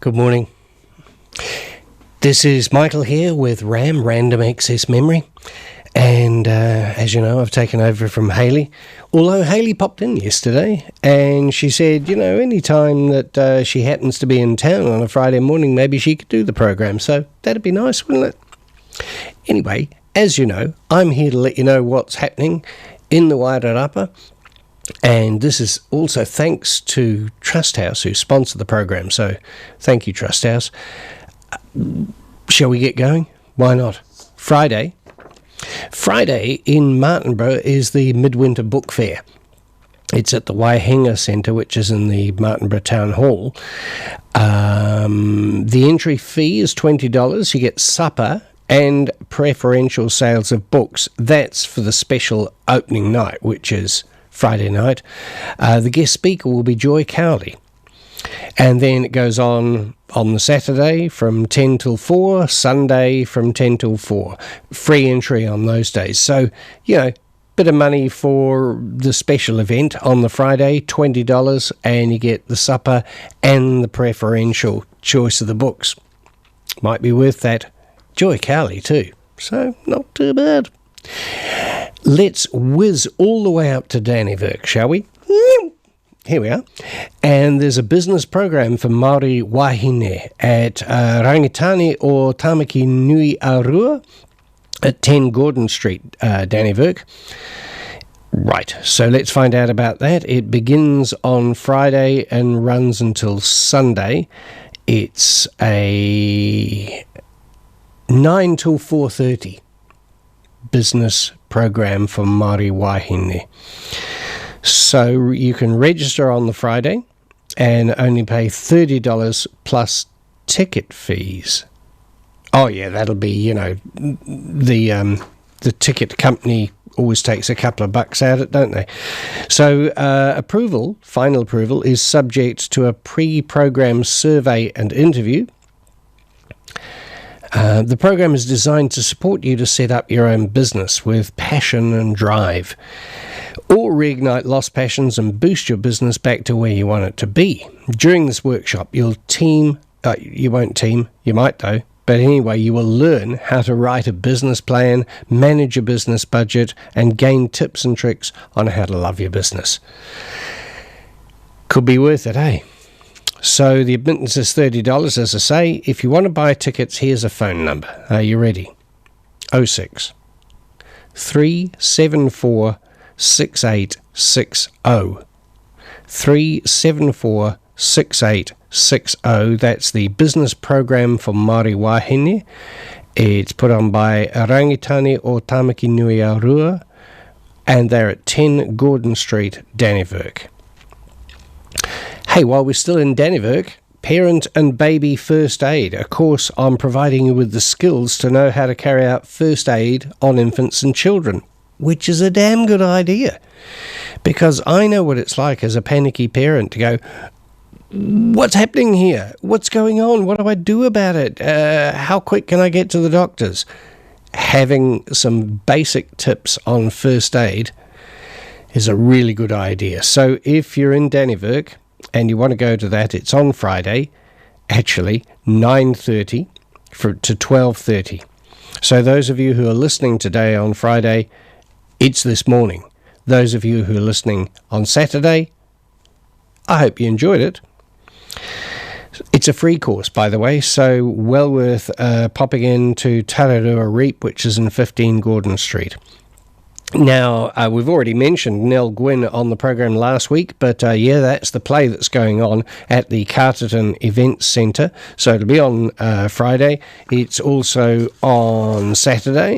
Good morning. This is Michael here with RAM, Random Access Memory. And as you know, I've taken over from Hayley. Although Hayley popped in yesterday and she said, any time that she happens to be in town on a Friday morning, maybe she could do the program. So that'd be nice, wouldn't it? Anyway, as you know, I'm here to let you know what's happening in the Wairarapa. And this is also thanks to Trust House, who sponsor the program. So thank you, Trust House. Shall we get going? Why not? Friday in Martinborough is the Midwinter Book Fair. It's at the Waihinga Centre, which is in the Martinborough Town Hall. The entry fee is $20. You get supper and preferential sales of books. That's for the special opening night, which is Friday night. The guest speaker will be Joy Cowley. And then it goes on the Saturday from 10 till 4, Sunday from 10 till 4. Free entry on those days. So, bit of money for the special event on the Friday, $20, and you get the supper and the preferential choice of the books. Might be worth that. Joy Cowley too. So, not too bad. Let's whiz all the way up to Dannevirke, shall we? Here we are. And there's a business program for Māori wahine at Rangitane o Tamaki Nui Arua at 10 Gordon Street, Dannevirke. Right, so let's find out about that. It begins on Friday and runs until Sunday. It's a 9 till 4:30 business program for Māori wahine. So you can register on the Friday and only pay $30 plus ticket fees. Oh yeah, that'll be, the ticket company always takes a couple of bucks out of it, don't they? So final approval is subject to a pre-program survey and interview. The program is designed to support you to set up your own business with passion and drive, or reignite lost passions and boost your business back to where you want it to be. During this workshop, you won't team, you might though, but anyway, you will learn how to write a business plan, manage your business budget, and gain tips and tricks on how to love your business. Could be worth it, eh? So the admittance is $30, as I say. If you want to buy tickets, here's a phone number. Are you ready? 06 374 6860. 374 6860. That's the business program for Māori wahine. It's put on by Rangitane o Tamaki Nui Arua, and they're at 10 Gordon Street, Dannevirke. Hey, while we're still in Dannevirke, Parent and Baby First Aid. Of course, I'm providing you with the skills to know how to carry out first aid on infants and children, which is a damn good idea. Because I know what it's like as a panicky parent to go, what's happening here? What's going on? What do I do about it? How quick can I get to the doctors? Having some basic tips on first aid is a really good idea. So if you're in Dannevirke and you want to go to that, it's on Friday, actually 9:30 to 12:30. So those of you who are listening today on Friday, it's this morning. Those of you who are listening on Saturday, I hope you enjoyed it. It's a free course, by the way, so well worth popping in to Tararua Reap, which is in 15 Gordon Street. Now, we've already mentioned Nell Gwynn on the program last week, but that's the play that's going on at the Carterton Events Centre. So it'll be on Friday. It's also on Saturday,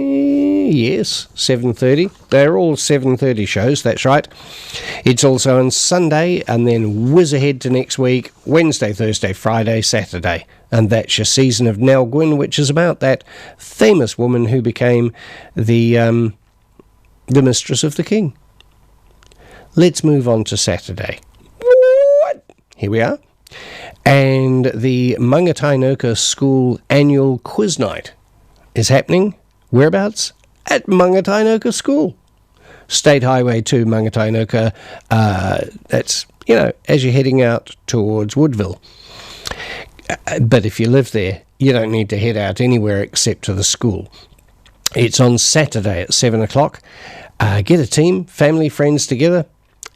yes, 7:30. They're all 7:30 shows, that's right. It's also on Sunday, and then whiz ahead to next week, Wednesday, Thursday, Friday, Saturday. And that's your season of Nell Gwynn, which is about that famous woman who became the mistress of the king. Let's move on to Saturday. What? Here we are. And the Mangatainoka School annual quiz night is happening. Whereabouts? At Mangatainoka School. State Highway 2, Mangatainoka. That's, as you're heading out towards Woodville. But if you live there, you don't need to head out anywhere except to the school. It's on Saturday at 7 o'clock. Get a team, family, friends together,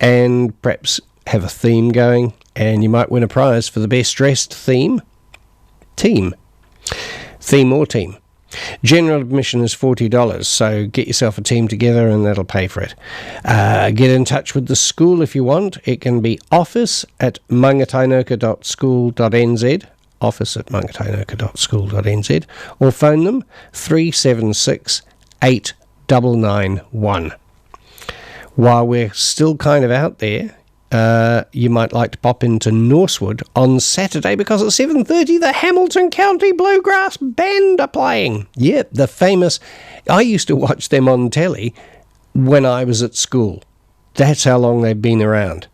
and perhaps have a theme going, and you might win a prize for the best dressed theme or team. General admission is $40, so get yourself a team together and that'll pay for it. Get in touch with the school if you want. It can be office@mangatainoka.school.nz, office@mangatainoka.school.nz, or phone them 376 8991. While we're still kind of out there, you might like to pop into Norsewood on Saturday, because at 7:30 the Hamilton County Bluegrass Band are playing. Yeah, the famous... I used to watch them on telly when I was at school. That's how long they've been around.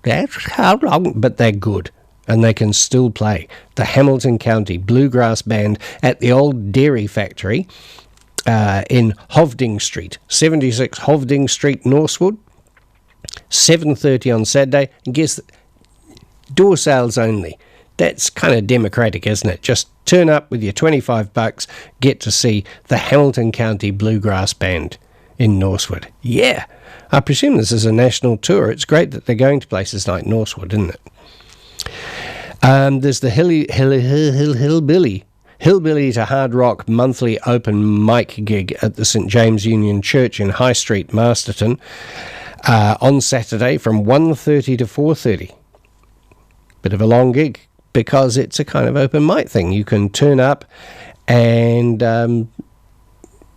That's how long, but they're good, and they can still play. The Hamilton County Bluegrass Band at the old dairy factory in Hovding Street, 76 Hovding Street, Norsewood. 7:30 on Saturday, and guess door sales only. That's kind of democratic, isn't it? Just turn up with your $25, get to see the Hamilton County Bluegrass Band in Norsewood. Yeah, I presume this is a national tour. It's great that they're going to places like Norsewood, isn't it? There's the Hillbilly to Hard Rock monthly open mic gig at the St James Union Church in High Street, Masterton. On Saturday from 1:30 to 4:30. Bit of a long gig, because it's a kind of open mic thing. You can turn up and,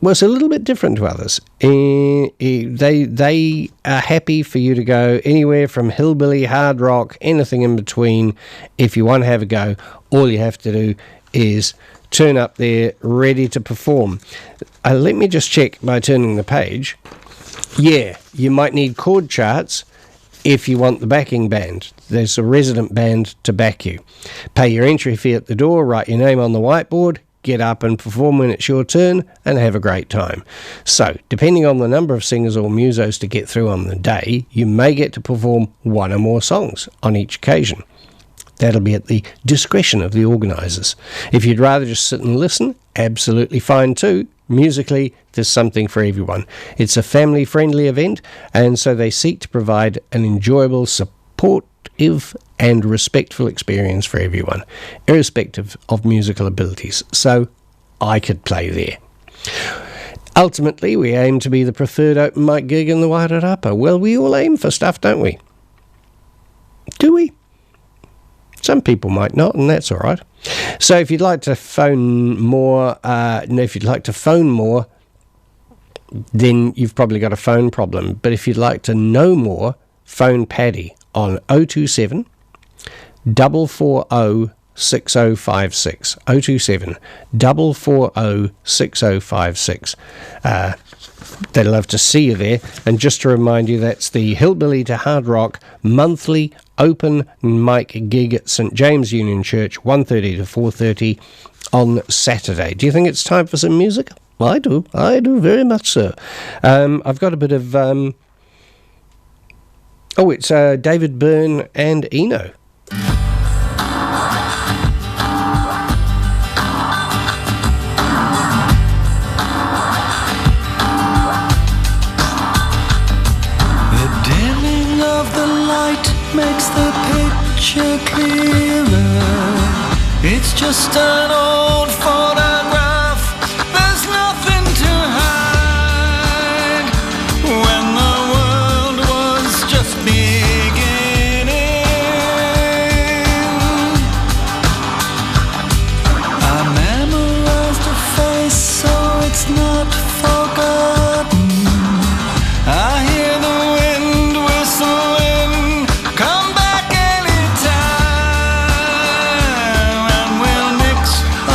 it's a little bit different to others. They are happy for you to go anywhere from hillbilly, hard rock, anything in between. If you want to have a go, all you have to do is turn up there ready to perform. Let me just check by turning the page. Yeah, you might need chord charts if you want the backing band. There's a resident band to back you. Pay your entry fee at the door, write your name on the whiteboard, get up and perform when it's your turn, and have a great time. So, depending on the number of singers or musos to get through on the day, you may get to perform one or more songs on each occasion. That'll be at the discretion of the organisers. If you'd rather just sit and listen, absolutely fine too. Musically, there's something for everyone. It's a family-friendly event, and so they seek to provide an enjoyable, supportive and respectful experience for everyone, irrespective of musical abilities. So I could play there. Ultimately, we aim to be the preferred open mic gig in the Wairarapa. Well, we all aim for stuff, don't we? Do we? Some people might not, and that's all right. So if you'd like to phone more, then you've probably got a phone problem. But if you'd like to know more, phone Paddy on 027 440 6056. 027 440 6056. They'd love to see you there. And just to remind you, that's the Hillbilly to Hard Rock monthly open mic gig at St James Union Church, 1:30 to 4:30 on Saturday. Do you think it's time for some music? Well, I do very much so. I've got a bit of it's David Byrne and Eno. Makes the picture clearer. It's just an old photograph. There's nothing to hide. When the world was just beginning, I memorized a face so it's not forgotten. I hear the wind whistling. Come back anytime, and we'll mix a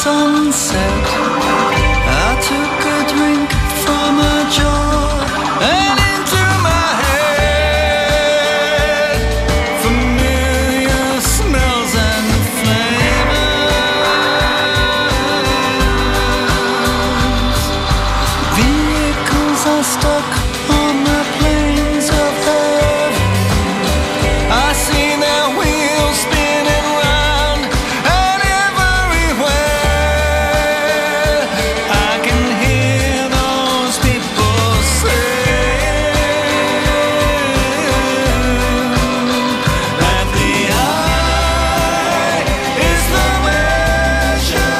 sunset. I took a drink from a jar and into my head familiar smells and flavors. Vehicles are stuck on the plains of heaven. I see their wheels spinning round and everywhere. I can hear those people say that the eye is the measure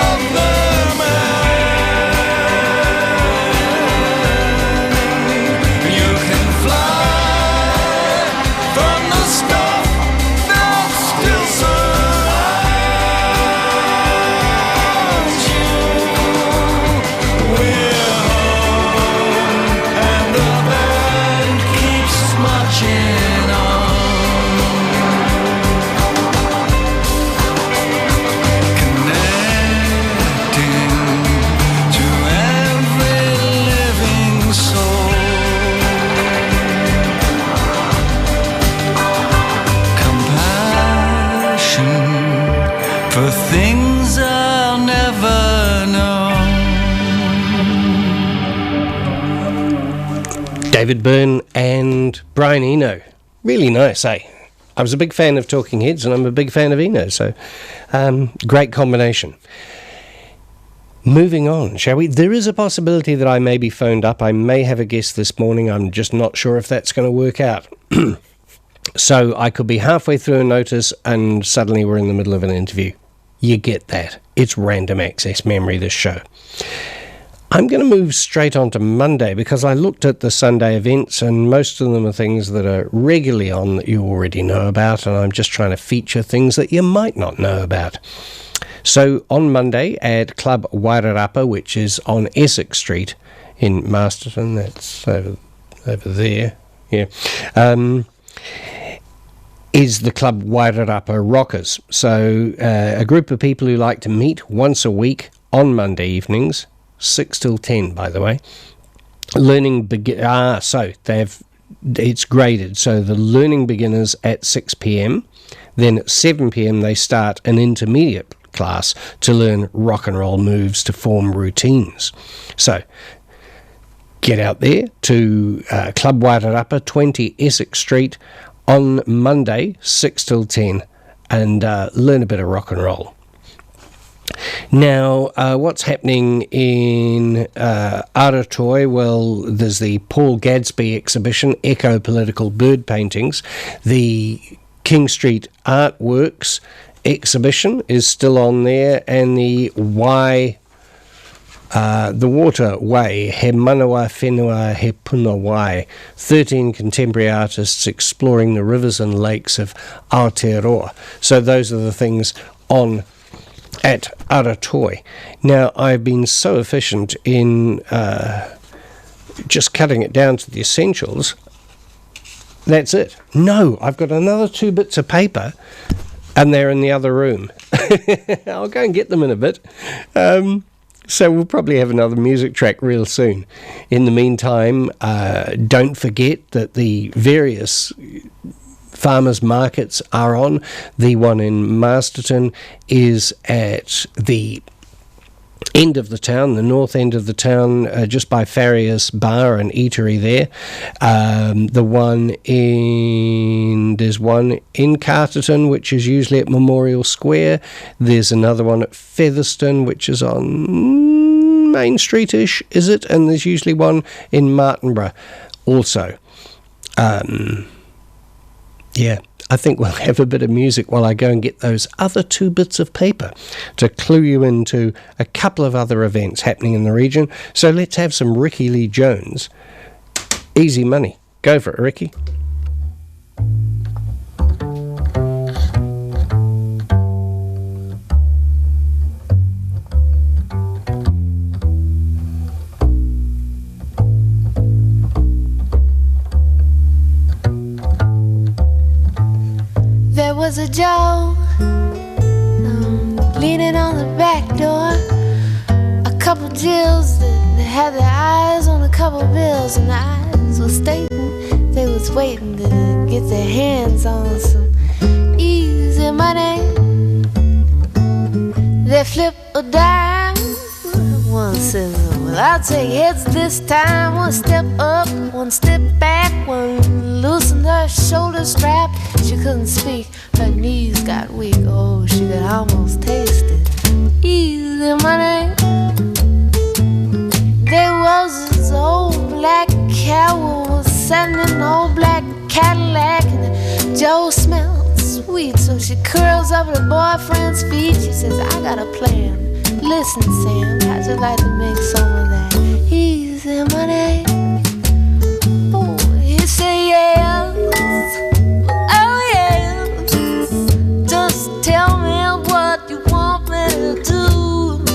of the man. You can fly from the stuff that still surrounds you. We're home and the band keeps marching on, connecting to every living soul. Compassion for things I'll never know. David Byrne and Brian Eno. Really nice, eh? I was a big fan of Talking Heads and I'm a big fan of Eno, so great combination. Moving on, shall we? There is a possibility that I may be phoned up. I may have a guest this morning. I'm just not sure if that's going to work out. So I could be halfway through a notice and suddenly we're in the middle of an interview. You get that. It's random access memory, this show. I'm going to move straight on to Monday because I looked at the Sunday events and most of them are things that are regularly on that you already know about, and I'm just trying to feature things that you might not know about. So on Monday at Club Wairarapa, which is on Essex Street in Masterton, that's over there, yeah, is the Club Wairarapa Rockers. So a group of people who like to meet once a week on Monday evenings, 6 till 10, by the way. So it's graded. So the learning beginners at 6 p.m. Then at 7 p.m. they start an intermediate class to learn rock and roll moves to form routines. So get out there to Club Wairarapa, 20 Essex Street on Monday, 6 till 10, and learn a bit of rock and roll. Now, what's happening in Aratoy? Well, there's the Paul Gadsby exhibition, Echo Political Bird Paintings. The King Street Artworks exhibition is still on there, and the Waterway, He Manawa Whenua He Punawai, 13 contemporary artists exploring the rivers and lakes of Aotearoa. So those are the things on at Aratoy. Now, I've been so efficient in just cutting it down to the essentials. That's it. No, I've got another 2 bits of paper, and they're in the other room. I'll go and get them in a bit. So we'll probably have another music track real soon. In the meantime, don't forget that the various farmers markets are on. The one in Masterton is at the end of the town, the north end of the town, just by Farrier's Bar and Eatery there. There's one in Carterton, which is usually at Memorial Square. There's another one at Featherstone, which is on Main Street-ish, is it? And there's usually one in Martinborough also. Yeah, I think we'll have a bit of music while I go and get those other 2 bits of paper to clue you into a couple of other events happening in the region. So let's have some Ricky Lee Jones. Easy money. Go for it, Ricky. There was a Joe leaning on the back door. Jills that had their eyes on a couple bills, and the eyes were stating they was waiting to get their hands on some easy money. They flip a dime. One says, well, I'll take heads this time. One step up, one step back. One loosened her shoulder strap. She couldn't speak, her knees got weak. Oh, she could almost taste it. Easy money. There was this old black cow who was sitting in an old black Cadillac, and Joe smelled sweet, so she curls up at her boyfriend's feet. She says, I got a plan. Listen, Sam, how'd you like to make some of that easy money? Oh, he say yes, oh yes. Just tell me what you want me to do.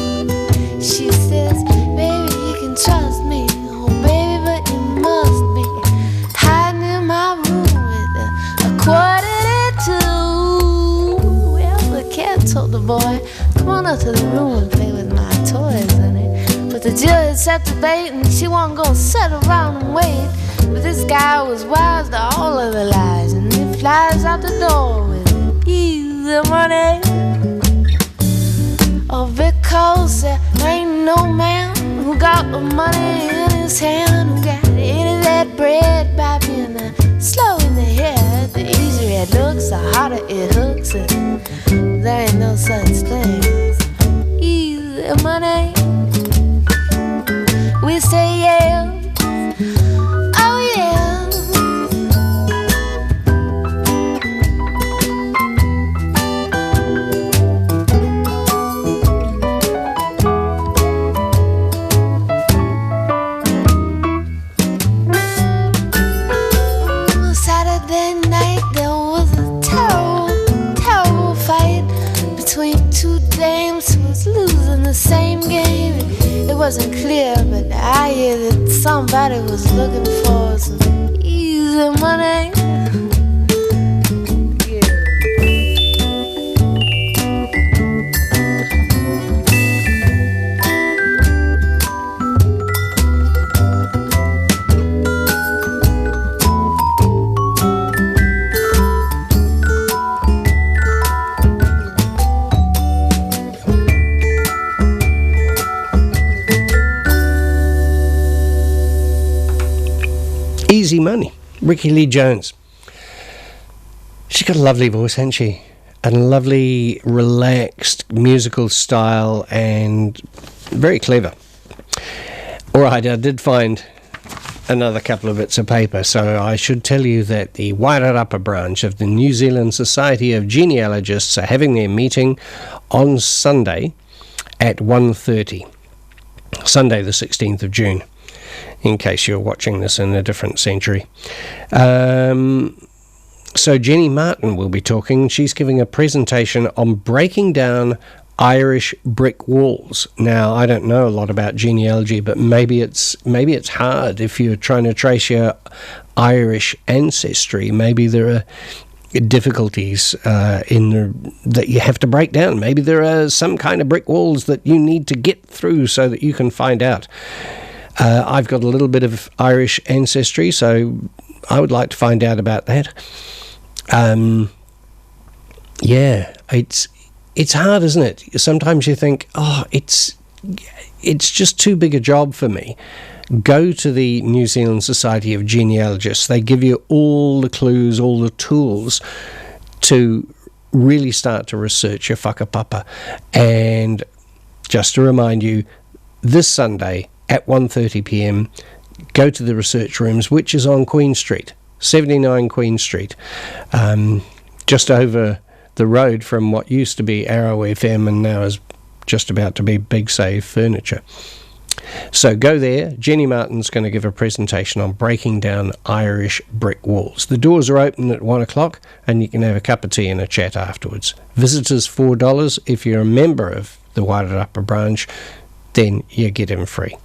She says, baby, you can trust me. Oh, baby, but you must be hiding in my room with a quarter to 2. Well, the cat told the boy, come on up to the room and play with my toys, honey. But the Jill had set the bait and she wasn't gonna sit around and wait. But this guy was wise to all of the lies, and he flies out the door with easy money. Oh, because there ain't no man who got the money in his hand, who got any of that bread by being slow in the head. The easier it looks, the harder it hooks, and there ain't no such thing as easy money. We say yeah, oh yeah. Saturday night there was a terrible, terrible fight between two dames who was losing the same game. It wasn't clear, but I hear that somebody was looking for some easy money. Easy Money, Ricky Lee Jones. She's got a lovely voice, hasn't she? And a lovely, relaxed musical style, and very clever. All right, I did find another couple of bits of paper, so I should tell you that the Wairarapa branch of the New Zealand Society of Genealogists are having their meeting on Sunday at 1:30. Sunday the 16th of June. In case you're watching this in a different century. So Jenny Martin will be talking. She's giving a presentation on breaking down Irish brick walls. Now, I don't know a lot about genealogy, but maybe it's hard if you're trying to trace your Irish ancestry. Maybe there are difficulties that you have to break down. Maybe there are some kind of brick walls that you need to get through so that you can find out. I've got a little bit of Irish ancestry, so I would like to find out about that. Yeah, it's hard, isn't it? Sometimes you think, oh, it's just too big a job for me. Go to the New Zealand Society of Genealogists. They give you all the clues, all the tools to really start to research your whakapapa. And just to remind you, this Sunday at 1:30 p.m, go to the research rooms, which is on Queen Street, 79 Queen Street, just over the road from what used to be Arrow FM and now is just about to be Big Save Furniture. So go there. Jenny Martin's going to give a presentation on breaking down Irish brick walls. The doors are open at 1 o'clock and you can have a cup of tea and a chat afterwards. Visitors $4. If you're a member of the Wairarapa branch, then you get in free.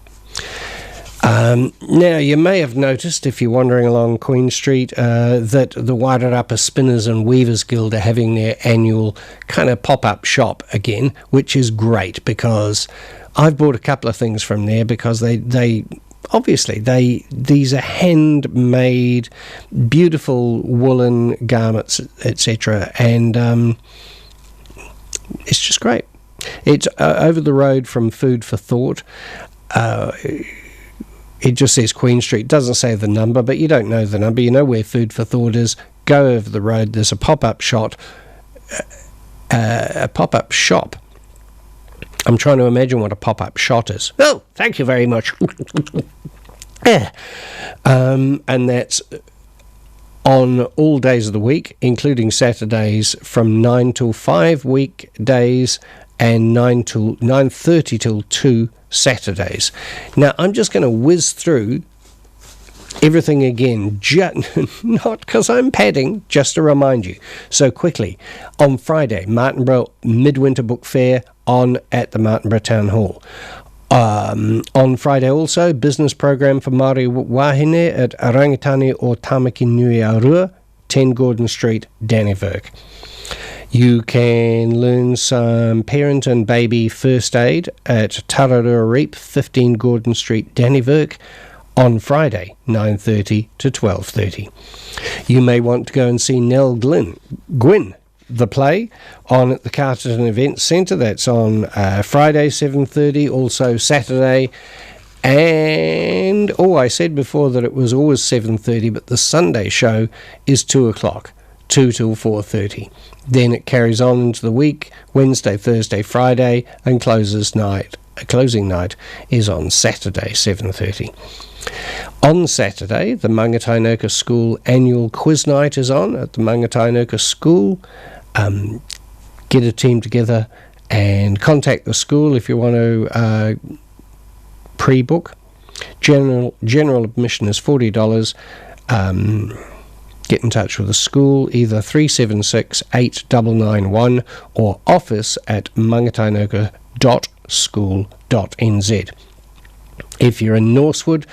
Now, you may have noticed, if you're wandering along Queen Street, that the Wairarapa Spinners and Weavers Guild are having their annual kind of pop-up shop again, which is great because I've bought a couple of things from there because they obviously these are handmade, beautiful woolen garments, etc., and it's just great. It's over the road from Food for Thought. It just says Queen Street. It doesn't say the number, but you don't know the number. You know where Food for Thought is. Go over the road. There's a pop-up shop. A pop-up shop. I'm trying to imagine what a pop-up shot is. Oh, thank you very much. Yeah. And that's on all days of the week, including Saturdays from 9 till 5 weekdays and 9:30 till 2 Saturdays. Now, I'm just going to whiz through everything again, not because I'm padding, just to remind you. So quickly, on Friday, Martinborough Midwinter Book Fair on at the Martinborough Town Hall. On Friday also, business program for Māori Wahine at Rangitane o Tamaki Nui Aurua, 10 Gordon Street, Dannevirke. You can learn some parent and baby first aid at Tararua Reap, 15 Gordon Street, Dannevirke, on Friday, 9:30 to 12:30. You may want to go and see Nell Gwyn, the play, on at the Carterton Events Centre. That's on Friday, 7:30, also Saturday. And, I said before that it was always 7:30, but the Sunday show is 2 o'clock, 2 till 4:30. Then it carries on into the week, Wednesday, Thursday, Friday, and closing night is on Saturday, 7:30. On Saturday, the Mangatainoka School annual quiz night is on at the Mangatainoka School. Get a team together and contact the school if you want to pre-book. General admission is $40. Get in touch with the school, either 376-8991 or office at mangatainoka.school.nz. If you're in Norsewood,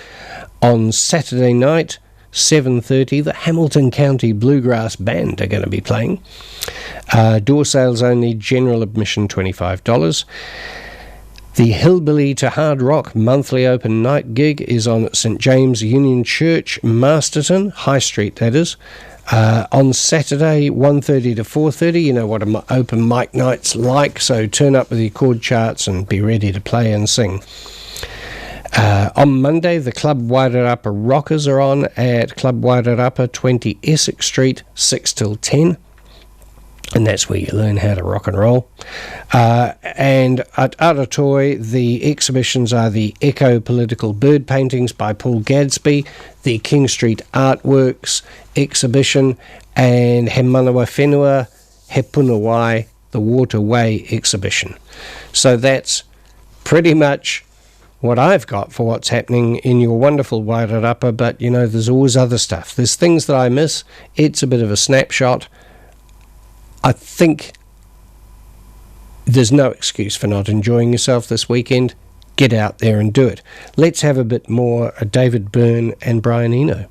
on Saturday night, 7:30, the Hamilton County Bluegrass Band are going to be playing. Door sales only, general admission $25. The Hillbilly to Hard Rock monthly open night gig is on at St James Union Church, Masterton, High Street that is. On Saturday, 1:30 to 4:30, you know what an open mic night's like, so turn up with your chord charts and be ready to play and sing. On Monday, the Club Wairarapa Rockers are on at Club Wairarapa, 20 Essex Street, 6 till 10. And that's where you learn how to rock and roll. And at Aratoi, the exhibitions are the Echo Political Bird Paintings by Paul Gadsby, the King Street Artworks exhibition, and He Manawa Whenua, He Punawai, the Waterway exhibition. So that's pretty much what I've got for what's happening in your wonderful Wairarapa, but, you know, there's always other stuff. There's things that I miss. It's a bit of a snapshot. I think there's no excuse for not enjoying yourself this weekend. Get out there and do it. Let's have a bit more David Byrne and Brian Eno.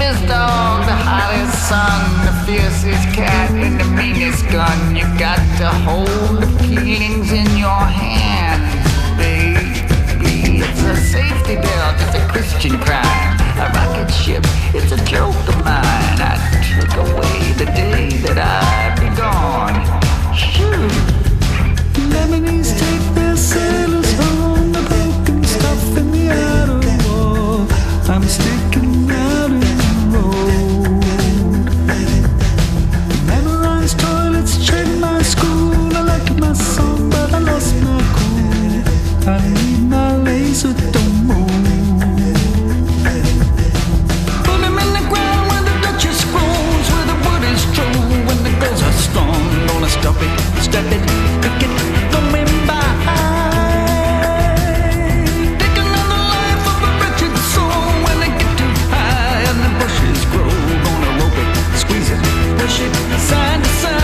meanest dog, the hottest son, the fiercest cat, and the meanest gun. You got to hold the feelings in your hands, baby. It's a safety belt, it's a Christian crime. A rocket ship, it's a joke of mine. I took away the day that I'd be gone. Shoot. Lebanese take their sailors home, the broken stuff in the outer wall. I'm sticking out in the road. Memorized toilets, check my school. I like my song, but I lost my cool. I need my laser, don't move. Put him in the ground where the Duchess grows, where the wood is true, when the girls are strong. Gonna stop it, step it, pick it, going by. Take another life of a wretched soul when they get too high and the bushes grow. Gonna rope it, squeeze it, push it, side to side.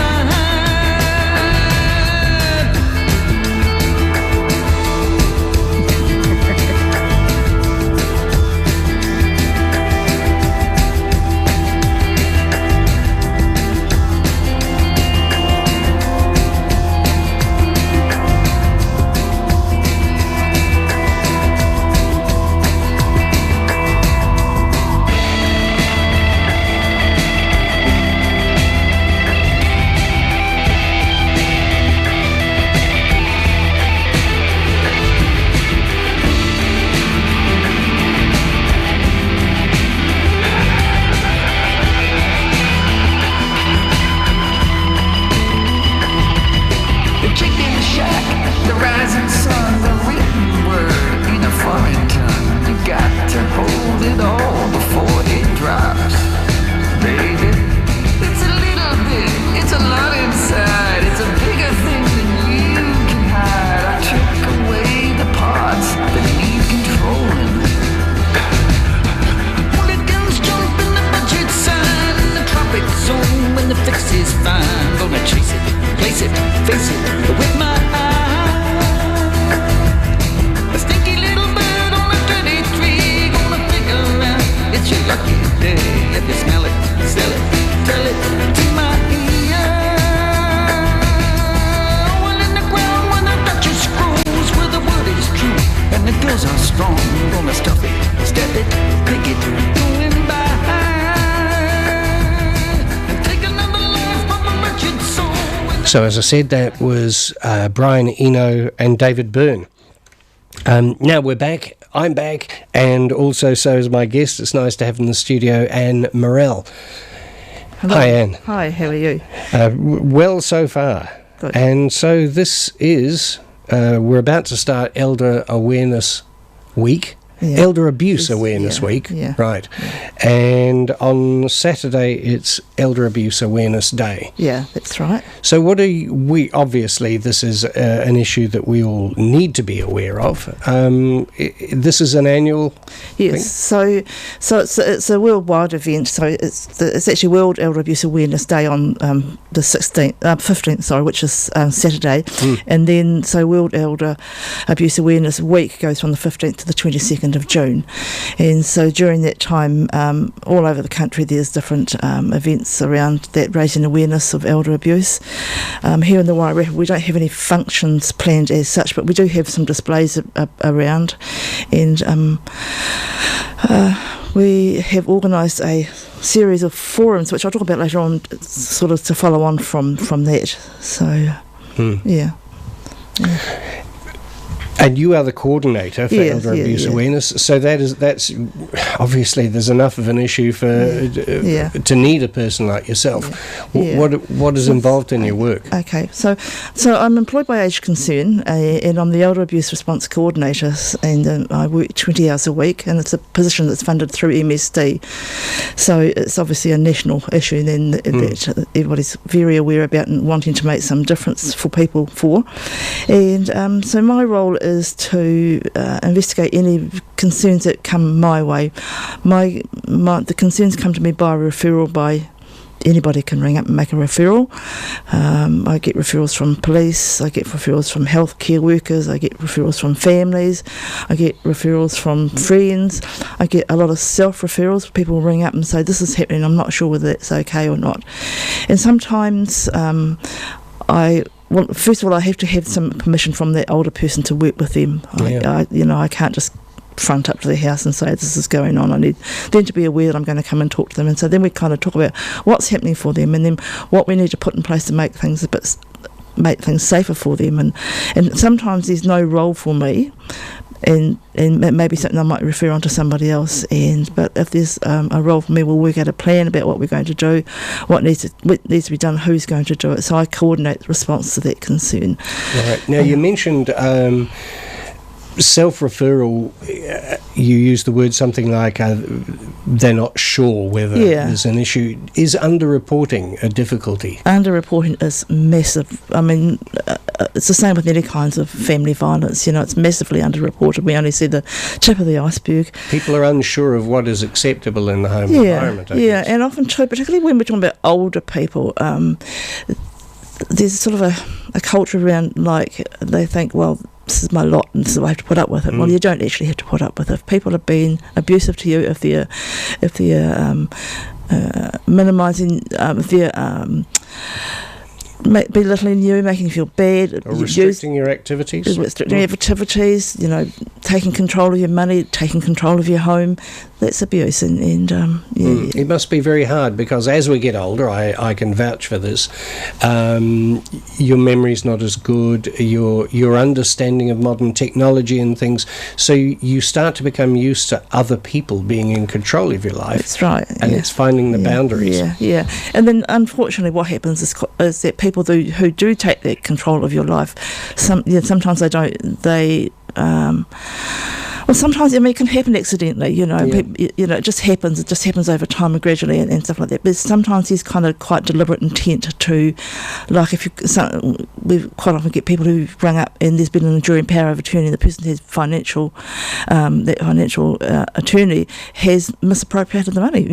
So as I said, that was Brian Eno and David Byrne. Now we're back. I'm back, and also so is my guest. It's nice to have in the studio Anne Morell. Hello. Hi, Anne. Hi, how are you? Well so far. Good. And so this is, we're about to start Elder Awareness Week. Yeah. Elder Abuse Awareness Week, yeah. right. And on Saturday it's Elder Abuse Awareness Day. Yeah, that's right. So what are we, obviously this is an issue that we all need to be aware of. This is an annual thing? So it's a worldwide event. So it's actually World Elder Abuse Awareness Day on the 15th, which is Saturday. And then so World Elder Abuse Awareness Week goes from the 15th to the 22nd of June. And so during that time, all over the country there's different events around that raising awareness of elder abuse. Here in the Wairarapa we don't have any functions planned as such, but we do have some displays around, and we have organised a series of forums which I'll talk about later on, sort of to follow on from that. So yeah. And you are the coordinator for elder abuse awareness, so that's obviously there's enough of an issue for to need a person like yourself. What is involved in your work? Okay, so I'm employed by Age Concern, and I'm the Elder Abuse Response Coordinator, and I work 20 hours a week, and it's a position that's funded through MSD. So it's obviously a national issue then that everybody's very aware about and wanting to make some difference for people for. And so my role is to investigate any concerns that come my way. The concerns come to me by referral by anybody can ring up and make a referral. I get referrals from police, I get referrals from healthcare workers, I get referrals from families, I get referrals from friends, I get a lot of self-referrals. People ring up and say, this is happening, I'm not sure whether that's okay or not. And sometimes first of all, I have to have some permission from that older person to work with them. I can't just front up to their house and say this is going on. I need them to be aware that I'm going to come and talk to them. And so then we kind of talk about what's happening for them, and then what we need to put in place to make things safer for them. And sometimes there's no role for me, and maybe something I might refer on to somebody else. But if there's a role for me, we'll work out a plan about what we're going to do, what needs to be done, who's going to do it. So I coordinate the response to that concern. Right. Now you mentioned self-referral. You use the word something like they're not sure whether there's an issue. Is underreporting a difficulty? Underreporting is massive. I mean, it's the same with any kinds of family violence. It's massively underreported. We only see the tip of the iceberg. People are unsure of what is acceptable in the home environment. I guess. And often too, particularly when we're talking about older people, there's sort of a culture around, like, they think, well, this is my lot and this is what I have to put up with it. Well, you don't actually have to put up with it. If people have been abusive to you, if they're minimising, if they're belittling you, making you feel bad, or restricting your activities, taking control of your money, taking control of your home, that's abuse. It must be very hard, because as we get older, I can vouch for this, your memory's not as good, your understanding of modern technology and things, so you start to become used to other people being in control of your life. That's right. And it's finding the boundaries. Yeah. And then unfortunately what happens is that people who do take that control of your life, sometimes they don't, well, sometimes, it can happen accidentally, it just happens over time and gradually and stuff like that. But sometimes there's kind of quite deliberate intent to, like, we quite often get people who rung up and there's been an enduring power of attorney, and the person has that financial attorney has misappropriated the money,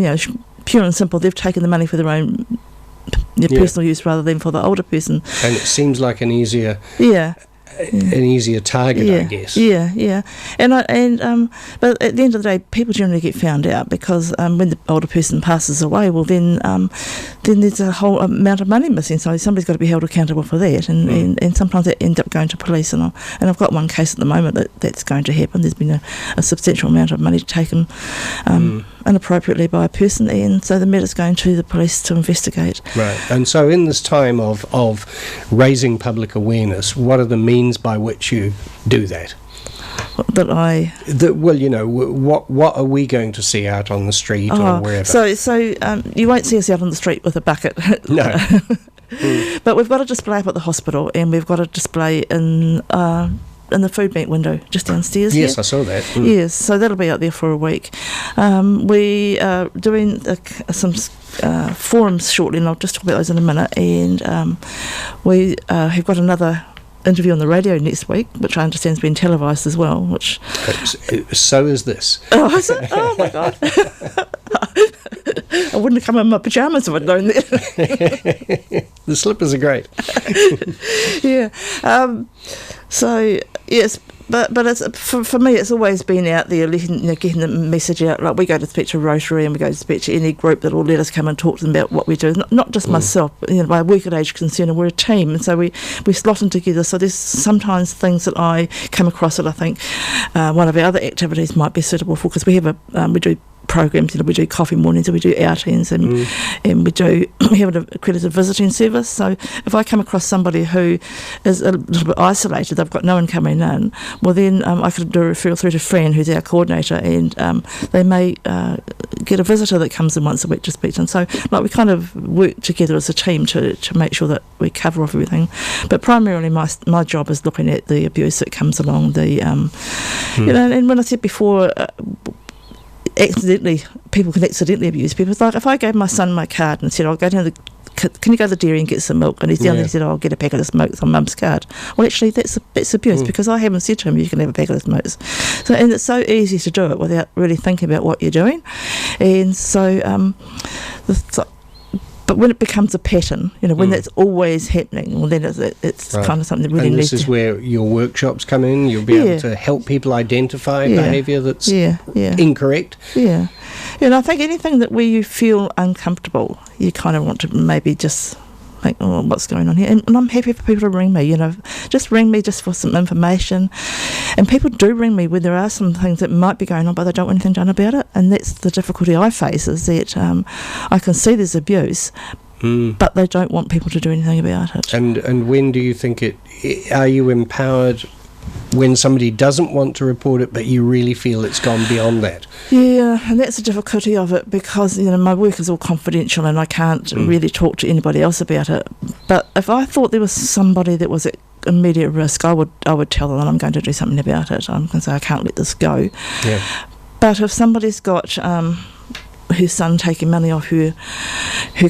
pure and simple. They've taken the money for their own personal use rather than for the older person. And it seems like an easier target, I guess. But at the end of the day, people generally get found out, because when the older person passes away, well then there's a whole amount of money missing, so somebody's got to be held accountable for that, and sometimes that ends up going to police, and I've got one case at the moment that's going to happen. There's been a substantial amount of money taken inappropriately by a person, and so the matter's going to the police to investigate. Right. And so in this time of raising public awareness, what are the means by which you do that? What are we going to see out on the street or wherever? So you won't see us out on the street with a bucket. No. But we've got a display up at the hospital, and we've got a display in the food bank window just downstairs. Yes, I saw that. Yes, so that'll be out there for a week. We are doing some forums shortly, and I'll just talk about those in a minute. And we have got another interview on the radio next week, which I understand has been televised as well. Which so is this. Oh, is it? Oh my God! I wouldn't have come in my pajamas if I'd known that. The slippers are great. Yeah. So yes, but it's for me, it's always been out there, getting the message out. Like, we go to speak to Rotary, and we go to speak to any group that will let us come and talk to them about what we do. Not just myself, but my work at Age Concern, and we're a team, and so we slot in together. So there's sometimes things that I come across that I think one of our other activities might be suitable for, because we have we do programs, we do coffee mornings, and we do outings, and we have an accredited visiting service. So if I come across somebody who is a little bit isolated, they've got no one coming in, well then I could do a referral through to Fran, who's our coordinator, and they may get a visitor that comes in once a week to speak to them. So we kind of work together as a team to make sure that we cover off everything. But primarily my job is looking at the abuse that comes along, and when I said before, people can accidentally abuse people. It's like if I gave my son my card and said, I'll go down can you go to the dairy and get some milk? And he's down there and said, I'll get a packet of smokes on Mum's card. Well, actually, that's abuse, because I haven't said to him, you can have a packet of smokes. So, and it's so easy to do it without really thinking about what you're doing. And so, But when it becomes a pattern, when that's always happening, well, then it's Right. kind of something that really And needs this is to... where your workshops come in. You'll be able to help people identify behaviour that's incorrect. Yeah. And I think anything that where you feel uncomfortable, you kind of want to maybe just think, oh, what's going on here? And I'm happy for people to ring me, just ring me just for some information. And people do ring me when there are some things that might be going on, but they don't want anything done about it. And that's the difficulty I face, is that I can see there's abuse, but they don't want people to do anything about it. And when do you think are you empowered when somebody doesn't want to report it, but you really feel it's gone beyond that? Yeah, and that's the difficulty of it, because my work is all confidential and I can't really talk to anybody else about it. But if I thought there was somebody that was at immediate risk, I would tell them I'm going to do something about it. I'm going to say I can't let this go. Yeah. But if somebody's got her son taking money off her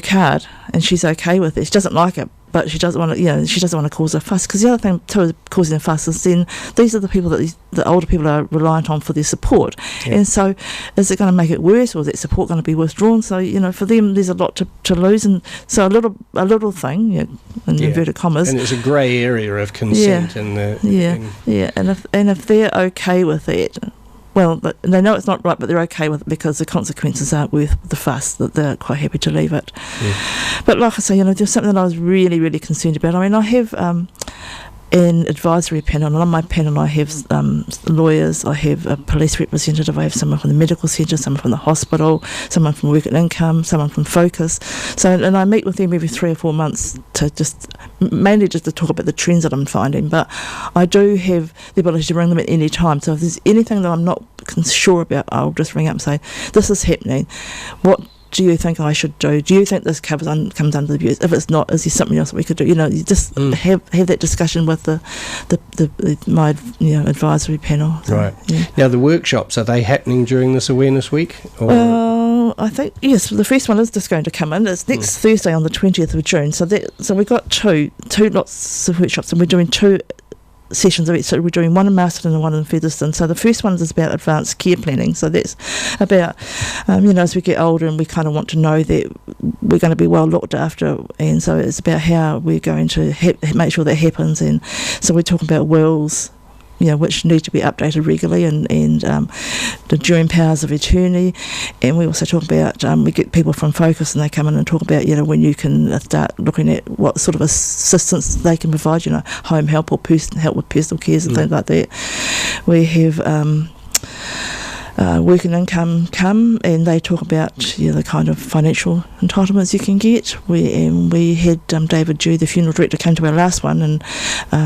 card and she's okay with it, she doesn't like it, but she doesn't want to, she doesn't want to cause a fuss. Because the other thing too is causing a fuss is then these are the people that the older people are reliant on for their support. Yeah. And so is it going to make it worse, or is that support going to be withdrawn? So, for them there's a lot to lose. And so a little thing, in inverted commas. And it's a grey area of consent in the... And if they're okay with it, well, they know it's not right, but they're okay with it because the consequences aren't worth the fuss, that they're quite happy to leave it. Yeah. But like I say, there's something that I was really, really concerned about. I mean, I have an advisory panel, and on my panel I have lawyers, I have a police representative, I have someone from the medical centre, someone from the hospital, someone from Work and Income, someone from Focus. So, and I meet with them every 3 or 4 months to mainly just to talk about the trends that I'm finding. But I do have the ability to ring them at any time. So if there's anything that I'm not sure about, I'll just ring up and say, this is happening. What do you think I should do? Do you think this comes under the abuse? If it's not, is there something else that we could do? You just have that discussion with my advisory panel. So, right. Yeah. Now the workshops, are they happening during this awareness week? I think yes. The first one is just going to come in. It's next Thursday on the 20th of June. So we've got two lots of workshops, and we're doing 2 sessions of it. So we're doing one in Masterton and one in Featherston. So the first one is about advanced care planning. So that's about, as we get older and we kind of want to know that we're going to be well looked after, and so it's about how we're going to make sure that happens. And so we're talking about wills, which need to be updated regularly, and the enduring powers of attorney. And we also talk about, we get people from Focus and they come in and talk about, when you can start looking at what sort of assistance they can provide, home help or help with personal cares and things like that. We have Work and Income come, and they talk about the kind of financial entitlements you can get. We had David Dew, the funeral director, came to our last one and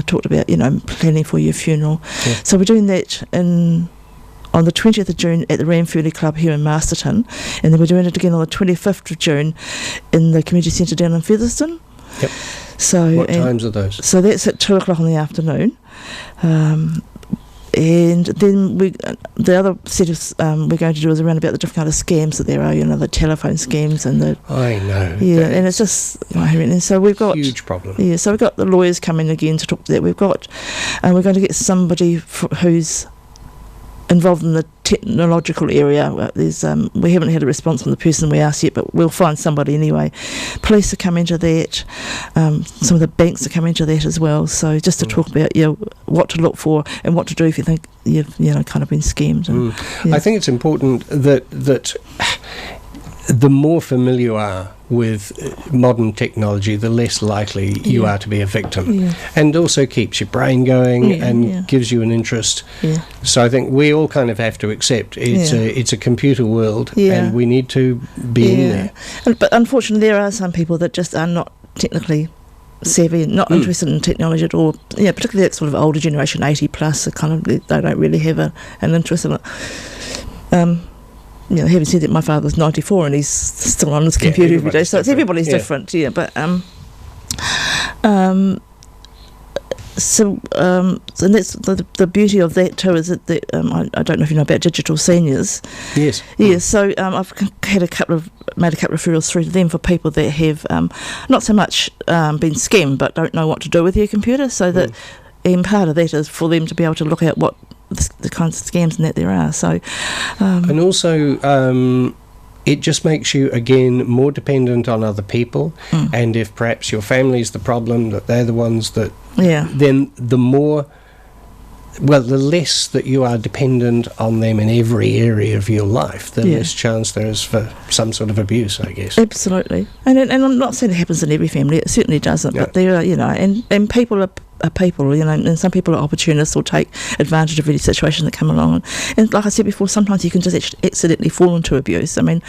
talked about planning for your funeral. Yeah. So we're doing that on the 20th of June at the Ramfurly Club here in Masterton, and then we're doing it again on the 25th of June in the community centre down in Featherston. Yep. So what times are those? So that's at 2:00 in the afternoon. And then the other set of we're going to do is around about the different kind of scams that there are, the telephone scams and the... I know. Yeah, and it's just... and so we've got... Huge problem. Yeah, so we've got the lawyers coming again to talk to that. We've got... And we're going to get somebody who's involved in the technological area. We haven't had a response from the person we asked yet, but we'll find somebody anyway. Police are coming to that. Some of the banks are coming to that as well. So just to talk about what to look for and what to do if you think you've kind of been scammed. And, I think it's important that the more familiar you are with modern technology, the less likely you are to be a victim, and also keeps your brain going and gives you an interest. So I think we all kind of have to accept it's a computer world, and we need to be in there. But unfortunately, there are some people that just are not technically savvy and not interested in technology at all. Particularly that sort of older generation, 80 plus, they don't really have an interest in it. Having said that, my father's 94 and he's still on his computer every day, so everybody's different. But and that's the beauty of that too, is that I don't know if you know about digital seniors. Yes. Yeah. So I've made a couple of referrals through to them for people that have not so much been scammed but don't know what to do with their computer. So that, and part of that is for them to be able to look at what the kinds of scams and that there are. So, and also it just makes you, again, more dependent on other people. And if perhaps your family's the problem, that they're the ones that... Yeah. Then the more... Well, the less that you are dependent on them in every area of your life, the less chance there is for some sort of abuse, I guess. Absolutely. And I'm not saying it happens in every family. It certainly doesn't. No. But there are, and people are people, and some people are opportunists or take advantage of any situation that come along. And like I said before, sometimes you can just accidentally fall into abuse. I mean,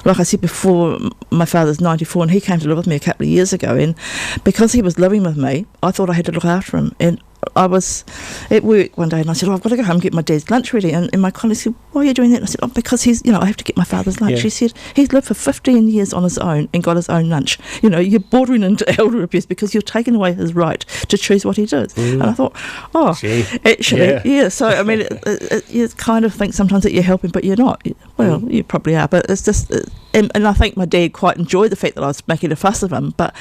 like I said before, my father's 94 and he came to live with me a couple of years ago, and because he was living with me, I thought I had to look after him. And I was at work one day and I said, I've got to go home and get my dad's lunch ready. And my colleague said, why are you doing that? And I said, because he's, I have to get my father's lunch. Yeah. He said, he's lived for 15 years on his own and got his own lunch. You're bordering into elder abuse because you're taking away his right to choose what he does. And I thought, Gee. actually, yeah. So, I mean, you kind of think sometimes that you're helping, but you're not. Well, you probably are, but it's just, and I think my dad quite enjoyed the fact that I was making a fuss of him, but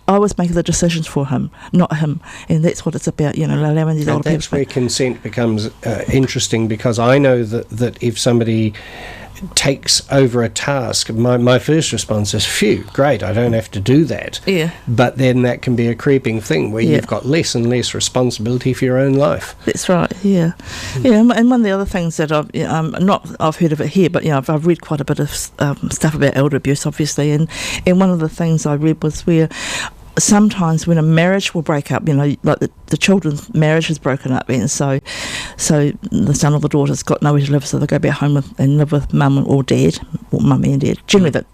I was making the decisions for him, not him, and that's what it's about, allowing these older people. That's where consent becomes interesting, because I know that if somebody takes over a task, my first response is, phew, great, I don't have to do that. Yeah. But then that can be a creeping thing where you've got less and less responsibility for your own life. That's right, yeah. Yeah, and one of the other things that I've heard of it here, but I've read quite a bit of stuff about elder abuse, obviously, and one of the things I read was where sometimes when a marriage will break up, like the children's marriage is broken up, and so the son or the daughter's got nowhere to live, so they go back home and live with mum or dad, or mummy and dad. Generally that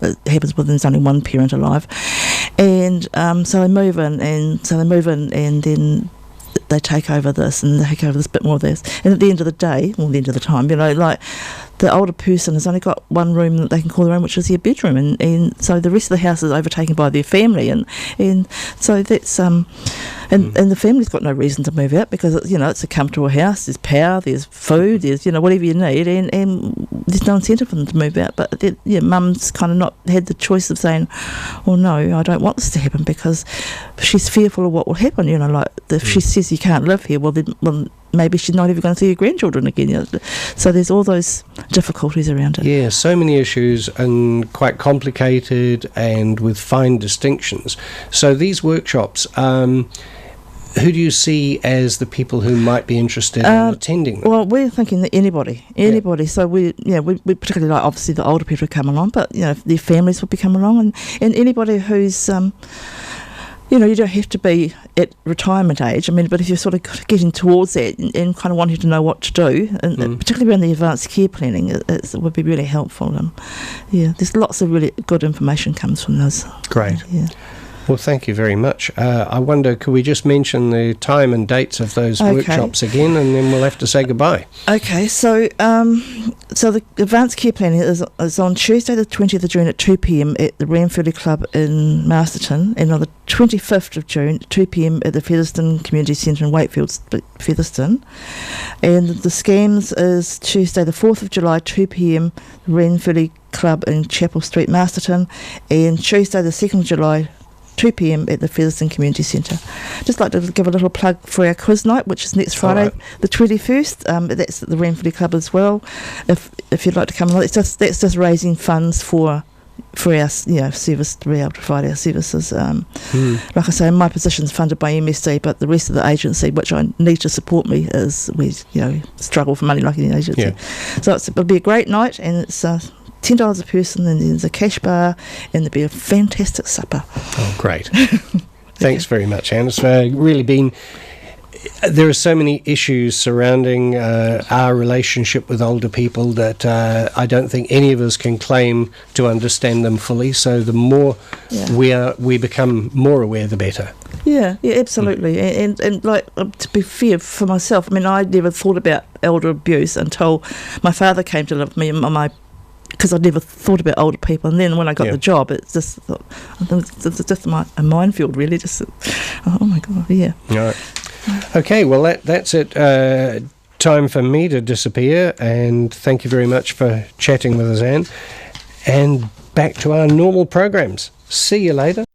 it happens when there's only one parent alive, and so they move in, and then they take over this and they take over this bit more of this, and at the end of the day, or the end of the time, like the older person has only got one room that they can call their own, which is their bedroom, and so the rest of the house is overtaken by their family, and so that's and the family's got no reason to move out, because it's a comfortable house, there's power, there's food, there's whatever you need, and there's no incentive for them to move out. But mum's kind of not had the choice of saying, well, no, I don't want this to happen, because she's fearful of what will happen. Like if she says you can't live here, well maybe she's not even going to see her grandchildren again. So there's all those difficulties around it. Yeah, so many issues, and quite complicated, and with fine distinctions. So these workshops, who do you see as the people who might be interested in attending them? Well, we're thinking that anybody. Yeah. So we particularly like, obviously, the older people who come along, but their families will be coming along, and anybody who's you don't have to be at retirement age. I mean, but if you're sort of getting towards that and kind of wanting to know what to do, and particularly around the advanced care planning, it would be really helpful. There's lots of really good information comes from those. Great. Yeah. Well, thank you very much. I wonder, could we just mention the time and dates of those workshops again, and then we'll have to say goodbye. Okay, so the advanced care planning is on Tuesday the 20th of June at 2 p.m. at the Ranfurly Club in Masterton, and on the 25th of June at 2 p.m. at the Featherston Community Centre in Wakefield, Featherston. And the scams is Tuesday the 4th of July, 2 p.m, Ranfurly Club in Chapel Street, Masterton, and Tuesday the 2nd of July, 2 p.m. at the Featherston Community Centre. Just like to give a little plug for our quiz night, which is next Friday, the 21st. That's at the Ranfurly Club as well. If you'd like to come along, that's just raising funds for our service, to be able to provide our services. Like I say, my position's funded by MSD, but the rest of the agency, which I need to support me, is we struggle for money like any agency. Yeah. So it'll be a great night, and it's $10 a person, and there's a cash bar, and there'll be a fantastic supper. Oh, great. Thanks very much, Anne. It's really been... There are so many issues surrounding our relationship with older people that I don't think any of us can claim to understand them fully. So the more we become more aware, the better. Yeah, absolutely. And like, to be fair for myself, I mean, I never thought about elder abuse until my father came to live with me, and because I'd never thought about older people, and then when I got the job, it's just a minefield, really. Just oh my god, yeah. Right. Okay, well that's it. Time for me to disappear, and thank you very much for chatting with us, Anne. And back to our normal programs. See you later.